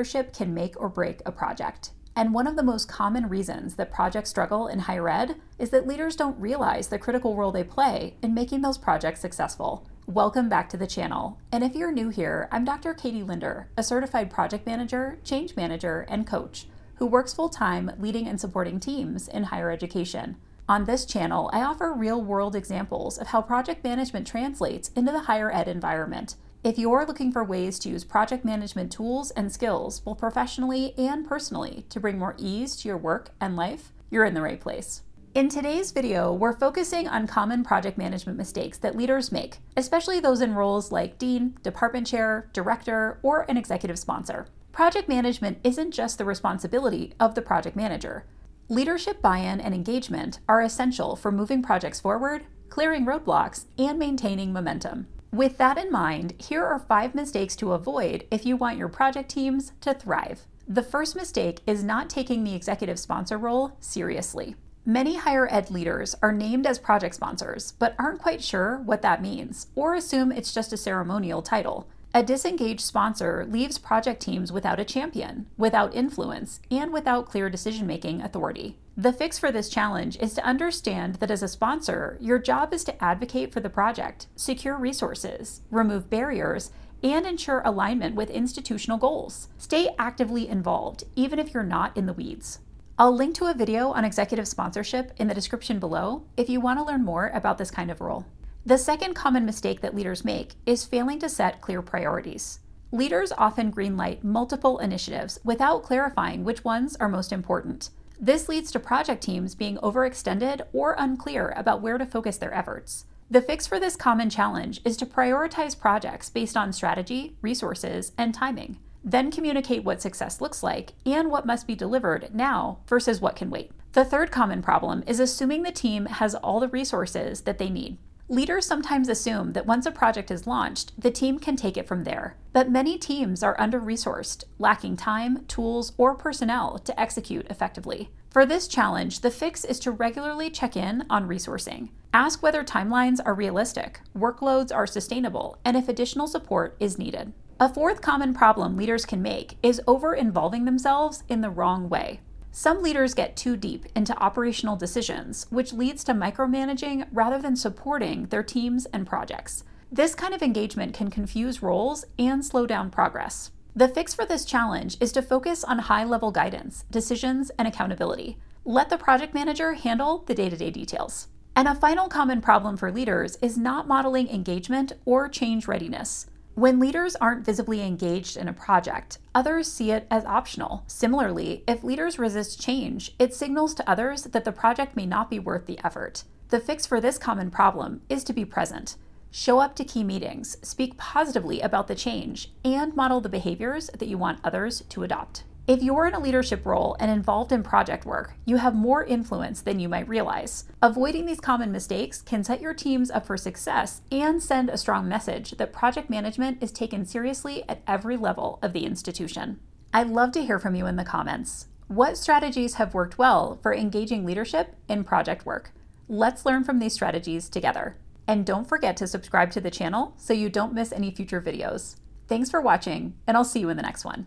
leadership can make or break a project. And one of the most common reasons that projects struggle in higher ed is that leaders don't realize the critical role they play in making those projects successful. Welcome back to the channel. And if you're new here, I'm Dr. Katie Linder, a certified project manager, change manager, and coach who works full-time leading and supporting teams in higher education. On this channel, I offer real-world examples of how project management translates into the higher ed environment. If you're looking for ways to use project management tools and skills, both professionally and personally, to bring more ease to your work and life, you're in the right place. In today's video, we're focusing on common project management mistakes that leaders make, especially those in roles like dean, department chair, director, or an executive sponsor. Project management isn't just the responsibility of the project manager. Leadership buy-in and engagement are essential for moving projects forward, clearing roadblocks, and maintaining momentum. With that in mind, here are 5 mistakes to avoid if you want your project teams to thrive. The first mistake is not taking the executive sponsor role seriously. Many higher ed leaders are named as project sponsors, but aren't quite sure what that means, or assume it's just a ceremonial title. A disengaged sponsor leaves project teams without a champion, without influence, and without clear decision-making authority. The fix for this challenge is to understand that as a sponsor, your job is to advocate for the project, secure resources, remove barriers, and ensure alignment with institutional goals. Stay actively involved, even if you're not in the weeds. I'll link to a video on executive sponsorship in the description below if you want to learn more about this kind of role. The second common mistake that leaders make is failing to set clear priorities. Leaders often greenlight multiple initiatives without clarifying which ones are most important. This leads to project teams being overextended or unclear about where to focus their efforts. The fix for this common challenge is to prioritize projects based on strategy, resources, and timing. Then communicate what success looks like and what must be delivered now versus what can wait. The third common problem is assuming the team has all the resources that they need. Leaders sometimes assume that once a project is launched, the team can take it from there. But many teams are under-resourced, lacking time, tools, or personnel to execute effectively. For this challenge, the fix is to regularly check in on resourcing. Ask whether timelines are realistic, workloads are sustainable, and if additional support is needed. A fourth common problem leaders can make is over-involving themselves in the wrong way. Some leaders get too deep into operational decisions, which leads to micromanaging rather than supporting their teams and projects. This kind of engagement can confuse roles and slow down progress. The fix for this challenge is to focus on high-level guidance, decisions, and accountability. Let the project manager handle the day-to-day details. And a final common problem for leaders is not modeling engagement or change readiness. When leaders aren't visibly engaged in a project, others see it as optional. Similarly, if leaders resist change, it signals to others that the project may not be worth the effort. The fix for this common problem is to be present. Show up to key meetings, speak positively about the change, and model the behaviors that you want others to adopt. If you're in a leadership role and involved in project work, you have more influence than you might realize. Avoiding these common mistakes can set your teams up for success and send a strong message that project management is taken seriously at every level of the institution. I'd love to hear from you in the comments. What strategies have worked well for engaging leadership in project work? Let's learn from these strategies together. And don't forget to subscribe to the channel so you don't miss any future videos. Thanks for watching, and I'll see you in the next one.